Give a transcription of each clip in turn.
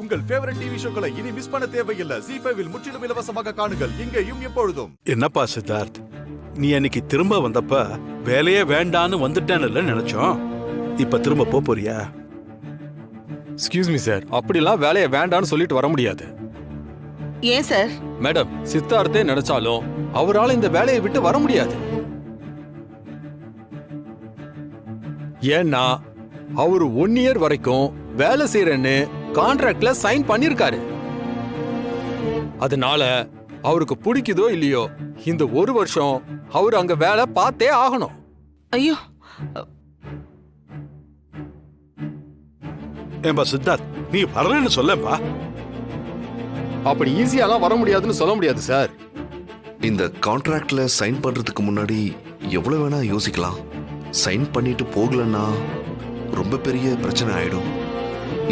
உங்கள் favourite TV ஷோக்களை இனி miss பண்ண தேவையில்லை. ZEE5 இல் முற்றிலும் இலவசமாக காணுங்கள், இங்கேயும் எப்பொழுதும். என்னப்பா சித்தார்த், நீ அன்னைக்கு திரும்ப வந்தப்ப வேலையே வேண்டான்னு வந்துட்டேன்னு நினைச்சோம். இப்ப திரும்ப போறியா? எக்ஸ்கியூஸ் மீ சார், அப்படிலாம் வேலையை வேண்டான்னு சொல்லிட்டு வர முடியாது. ஏன் சார்? மேடம், சித்தார்த்தே நினைச்சாலும் அவரால் இந்த வேலையை விட்டு வர முடியாது. ஏன்னா அவரு 1 இயர் வரைக்கும் வேலை செய்யறேன்னு கான்ட்ராக்ட்ல சைன் பண்ணிருக்காரு. அதனால அவருக்கு பிடிக்குதோ இல்லையோ இந்த 1 வருஷம் அவர் அங்க வேலை பார்த்தே ஆகணும். ஐயோ, ஏன்பா சித்தார்த், நீ வரலன்னு சொல்லப்பா. அப்படி ஈஸியாலாம் வர முடியாதுன்னு சொல்ல முடியாது சார். இந்த கான்ட்ராக்ட்ல சைன் பண்றதுக்கு முன்னாடி எவ்வளவு வேணா யோசிக்கலாம். சைன் பண்ணிட்டு போகலன்னா ரொம்ப பெரிய பிரச்சனை ஆயிடும்.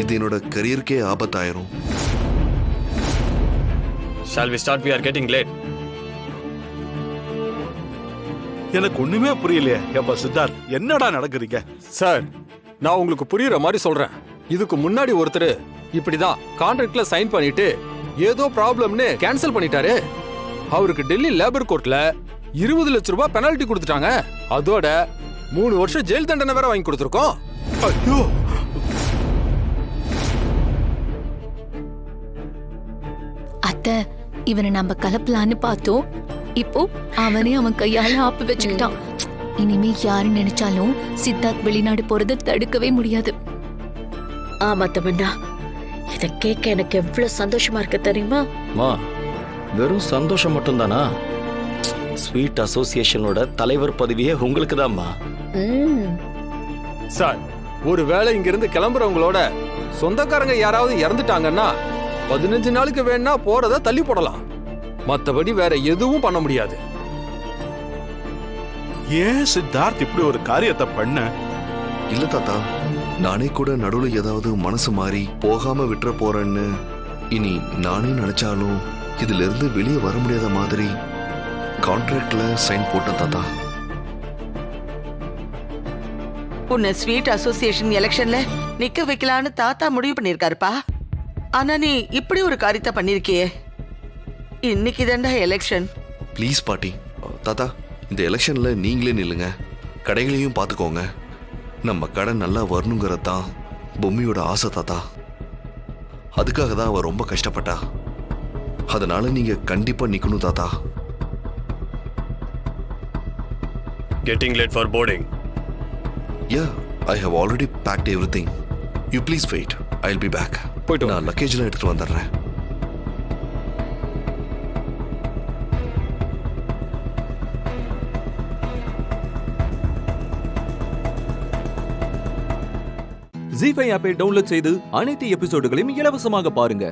இது என்னோட கரியருக்கே ஆபத்தாயிரும். Shall we start? We are getting late. எனக்கு ஒண்ணுமே புரியலையே. ஏன்பா சித்தார்த், என்னடா நடக்குறீங்க? சார், நான் உங்களுக்கு புரியுற மாதிரி சொல்றேன். இதுக்கு முன்னாடி ஒருத்தர் இப்படிதான் கான்ட்ராக்ட்ல சைன் பண்ணிட்டு ஏதோ ப்ராப்ளம்னு கேன்சல் பண்ணிட்டாரு. அவருக்கு டெல்லி லேபர் கோர்ட்ல 20 லட்சம் ரூபாய் பெனால்டி கொடுத்துட்டாங்க. அதோட 3 வருஷம் ஜெயில் தண்டனை வேற வாங்கி கொடுத்துருக்கோம். ஐயோ, அத்தை, இவனை நம்ம கலப்பலான்னு பார்த்தோம். இப்போ அவனே அவன் கையால ஆப்பு வச்சுக்கிட்டான். இனிமே யாரு நினைச்சாலும் சித்தார்த் வெளிநாடு போறதை தடுக்கவே முடியாது. ஆமா தமன்னா, இத கேட்க எனக்கு எவ்வளவு சந்தோஷமா இருக்கு தெரியுமா? மா, வெறும் சந்தோஷம் மட்டும்தானா? ஸ்வீட் அசோசியேஷனோட தலைவர் பதவியே உங்களுக்கு தான்மா. சார், ஒருவேளை இங்க இருந்து கிளம்புறவங்களோட சொந்தக்காரங்க யாராவது இறந்துட்டாங்கன்னா 15 நாளுக்கு வேணா போறத தள்ளி போடலாம். மத்தபடி வேற எதுவும் பண்ண முடியாது. ஏன் சித்தார்த் இப்படி ஒரு காரியத்தை பண்ண? இல்ல தாத்தா, நானே கூட நடுவில் ஏதாவது மனசு மாறி போகாம விட்டுற போறேன்னு இனி நானே நினைச்சாலும் இதுல இருந்து வெளியே வர முடியாத மாதிரி கான்ட்ராக்ட்ல சைன் போட்டேன் தாத்தா. உன்னை ஸ்வீட் அசோசியேஷன் எலெக்ஷன்ல நிக்க வைக்கலான்னு தாத்தா முடிவு பண்ணிருக்காருப்பா. ஆனா நீ இப்படி ஒரு காரியத்தை பண்ணிருக்கியே. இன்னைக்கு தான்டா எலெக்ஷன். ப்ளீஸ் பாட்டி, தாத்தா, இந்த எலெக்ஷன்ல நீங்களே நில்லுங்க. கடைகளையும் பார்த்துக்கோங்க. நம்ம கடை நல்லா வரணுங்கிறது தான் பொம்மியோட ஆசை தாத்தா. அதுக்காக தான் அவ ரொம்ப கஷ்டப்பட்டா. அதனால நீங்க கண்டிப்பா நிக்கணும் தாத்தா. Getting late for boarding. Yeah, I have already packed everything. You please wait. I'll be back. போய்ட்டு நான் லக்கேஜ்லாம் எடுத்துட்டு வந்துடுறேன். ZEE5 ஆப்பை டவுன்லோட் செய்து அனைத்து எபிசோடுகளையும் இலவசமாக பாருங்க.